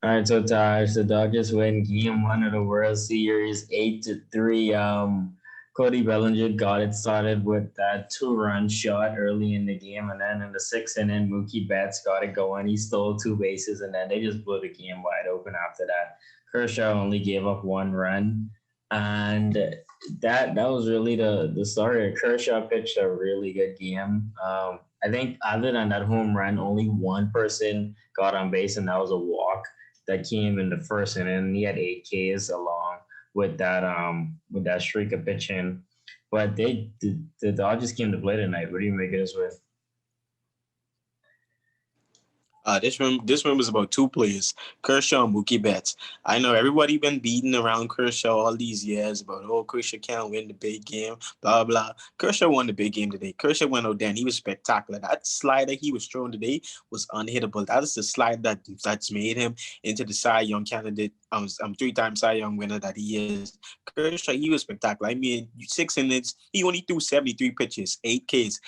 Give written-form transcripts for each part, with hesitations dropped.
All right, so Taj, the Dodgers win Game One of the World Series, 8-3. Cody Bellinger got it started with that two-run shot early in the game, and then in the sixth inning, Mookie Betts got it going. He stole two bases, and then they just blew the game wide open after that. Kershaw only gave up one run, and that was really the story. Kershaw pitched a really good game. I think other than that home run, only one person got on base, and that was a walk that came in the first inning. He had 8 Ks along with that streak of pitching. But the Dodgers came to play tonight. What do you make of this with? This room is about two players, Kershaw and Mookie Betts. I know everybody been beating around Kershaw all these years about Kershaw can't win the big game, blah blah. Kershaw won the big game today. Kershaw went out there and he was spectacular. That slider he was throwing today was unhittable. That is the slide that's made him into the Cy Young candidate. 3-time Cy Young winner that he is. Kershaw, he was spectacular. I mean, 6 innings, he only threw 73 pitches, 8 Ks.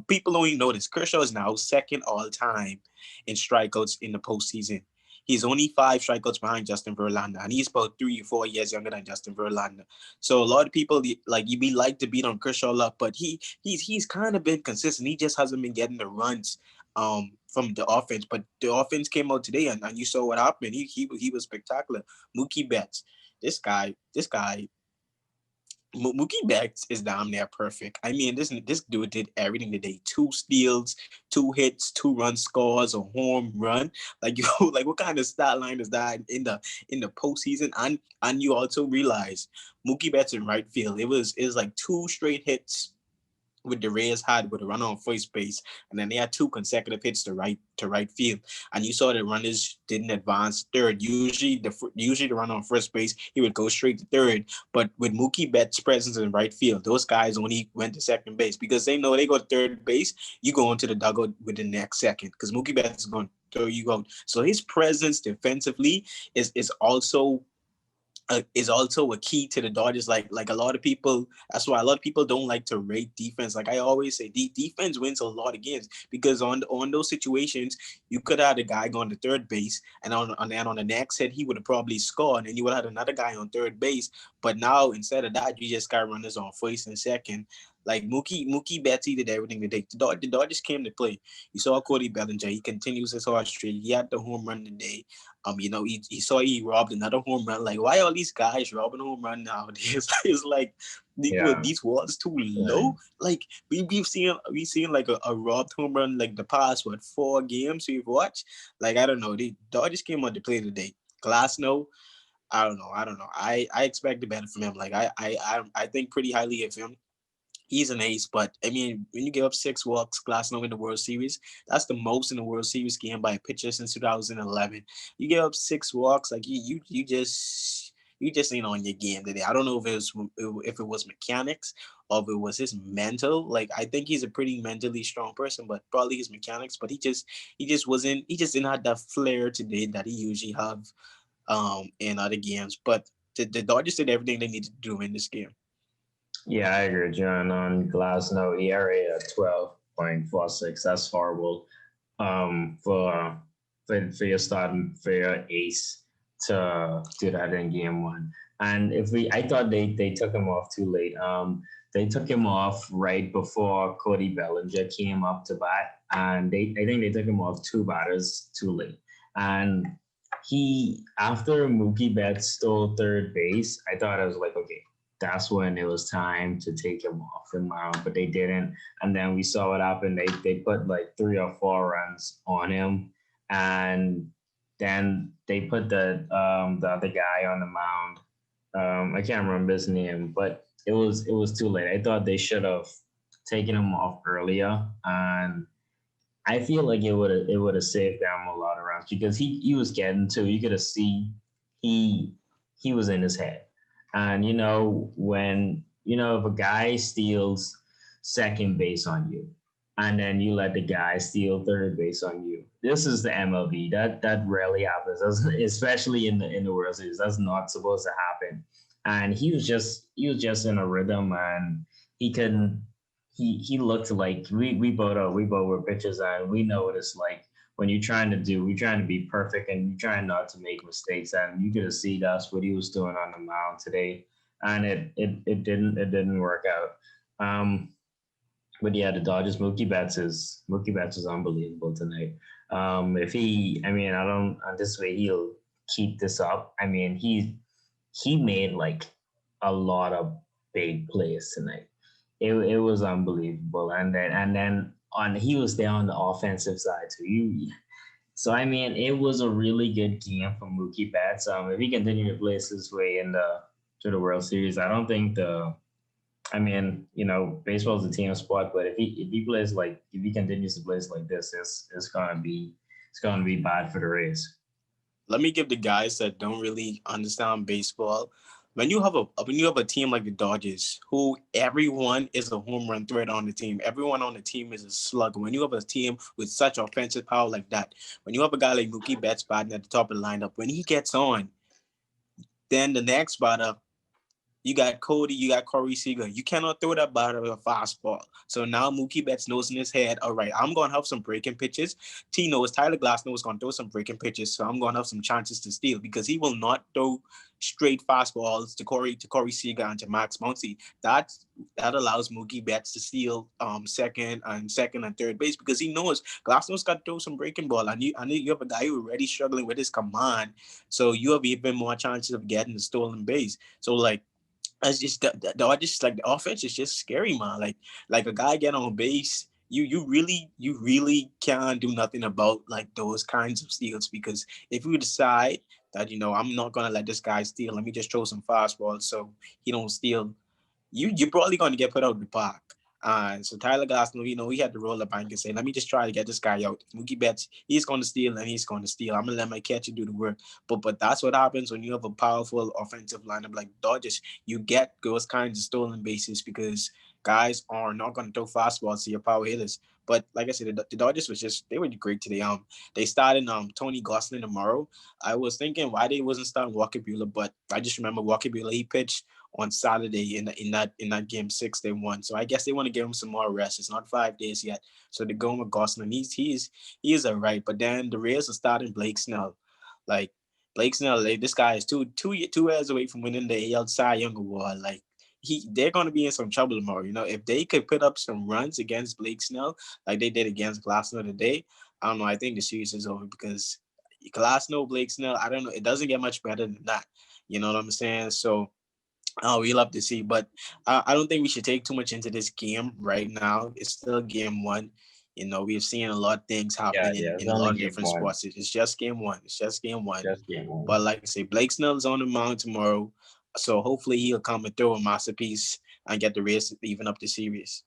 People don't even notice. Kershaw is now second all time in strikeouts in the postseason. He's only 5 strikeouts behind Justin Verlander, and he's about 3 or 4 years younger than Justin Verlander. So a lot of people like to beat on Kershaw up, but he's kind of been consistent. He just hasn't been getting the runs from the offense. But the offense came out today, and you saw what happened. He was spectacular. Mookie Betts, this guy Mookie Betts is damn near perfect. I mean, this dude did everything today: 2 steals, 2 hits, 2 run scores, a home run. Like like what kind of stat line is that in the postseason? And you also realize Mookie Betts in right field. It was like 2 straight hits with the Rays had with a runner on first base, and then they had 2 consecutive hits to right field. And you saw the runners didn't advance third. Usually the runner on first base he would go straight to third, but with Mookie Betts' presence in right field, those guys only went to second base because they know they go to third base. You go into the dugout with the next second because Mookie Betts is going to throw you out. So his presence defensively is also a key to the Dodgers. Like a lot of people, that's why a lot of people don't like to rate defense. Like I always say, defense wins a lot of games because on those situations, you could have had a guy going to third base, and on the next hit he would have probably scored, and you would have had another guy on third base. But now instead of that, you just got runners on first and second. Like Mookie Betts did everything today. The Dodgers came to play. You saw Cody Bellinger. He continues his hard streak. He had the home run today. He saw he robbed another home run. Like, why all these guys robbing home run nowadays? It's like Yeah, these walls too right. low. Like we've seen like a robbed home run like the past 4 games we've watched. Like I don't know. The Dodgers came on to play today. Glass no. I don't know. I expected better from him. Like I think pretty highly of him. He's an ace, but I mean, when you give up 6 walks, Glasnow in the World Series, that's the most in the World Series game by a pitcher since 2011. You give up 6 walks, like you just ain't on your game today. I don't know if it was mechanics or if it was his mental. Like I think he's a pretty mentally strong person, but probably his mechanics. But he just didn't have that flair today that he usually have in other games. But the Dodgers did everything they needed to do in this game. Yeah, I agree, John. On Glasnow, ERA at 12.46. That's horrible. For your starting for your ace to do that in game one. And I thought they took him off too late. They took him off right before Cody Bellinger came up to bat, and I think they took him off 2 batters too late. And after Mookie Betts stole third base, I thought I was like, okay, that's when it was time to take him off the mound, but they didn't. And then we saw what happened. They put like 3 or 4 runs on him, and then they put the other guy on the mound. I can't remember his name, but it was too late. I thought they should have taken him off earlier, and I feel like it would have saved them a lot of rounds because he was getting to. You could have seen he he was in his head, and when if a guy steals second base on you, and then you let the guy steal third base on you. This is the MLB. That rarely happens, especially in the World Series. That's not supposed to happen. And he was just in a rhythm, and he couldn't. He looked like we both were pitchers, and we know what it's like when you're trying to be perfect and you're trying not to make mistakes. And you could see that's what he was doing on the mound today, and it didn't work out. But yeah, the Dodgers Mookie Betts is unbelievable tonight. If he, I mean, I don't anticipate he'll keep this up. I mean, he made like a lot of big plays tonight. It was unbelievable, and then on he was there on the offensive side too. So I mean, it was a really good game for Mookie Betts. If he continue to play his way in the to the World Series, I don't think the I mean, baseball is a team sport, but if he plays like if he continues to play like this, it's gonna be bad for the race. Let me give the guys that don't really understand baseball. When you have a team like the Dodgers, who everyone is a home run threat on the team, everyone on the team is a slugger. When you have a team with such offensive power like that, when you have a guy like Mookie Betts batting at the top of the lineup, when he gets on, then the next batter you got Cody, you got Corey Seager. You cannot throw that ball with a fastball. So now Mookie Betts knows in his head, all right, I'm going to have some breaking pitches. Tyler Glass knows going to throw some breaking pitches, so I'm going to have some chances to steal because he will not throw straight fastballs to Corey Seager and to Max Muncy. That allows Mookie Betts to steal second and third base because he knows Glass knows got to throw some breaking ball. And you have a guy who already struggling with his command, so you have even more chances of getting the stolen base. So like it's just I just like the offense is just scary, man. Like a guy get on base, you really can't do nothing about like those kinds of steals because if you decide that I'm not gonna let this guy steal, let me just throw some fastballs so he don't steal, you're probably going to get put out of the park. So Tyler Glasnow, he had to roll the bank and say, let me just try to get this guy out. Mookie Betts, he's going to steal and he's going to steal. I'm going to let my catcher do the work. But that's what happens when you have a powerful offensive lineup like Dodgers. You get those kinds of stolen bases because guys are not going to throw fastballs to your power hitters. But like I said, the Dodgers they were great today. They started Tony Gosselin tomorrow. I was thinking why they wasn't starting Walker Buehler, but I just remember Walker Buehler, he pitched on Saturday in that game 6 they won. So I guess they want to give him some more rest. It's not 5 days yet. So they're going with Gosselin. He is all right. But then the Rays are starting Blake Snell. Like Blake Snell, this guy is two years away from winning the AL Cy Young Award. Like they're going to be in some trouble tomorrow. If they could put up some runs against Blake Snell like they did against Glasnow today, I don't know. I think the series is over because Glasnow, Blake Snell, I don't know. It doesn't get much better than that. You know what I'm saying? So we'll have to see, but I don't think we should take too much into this game right now. It's still game one. We've seen a lot of things Yeah, happen in, yeah, it's in a only lot of game different one. sports. It's just game one. It's just game one. Just game one. But like I say, Blake Snell's on the mound tomorrow, so hopefully he'll come and throw a masterpiece and get the Rays to even up the series.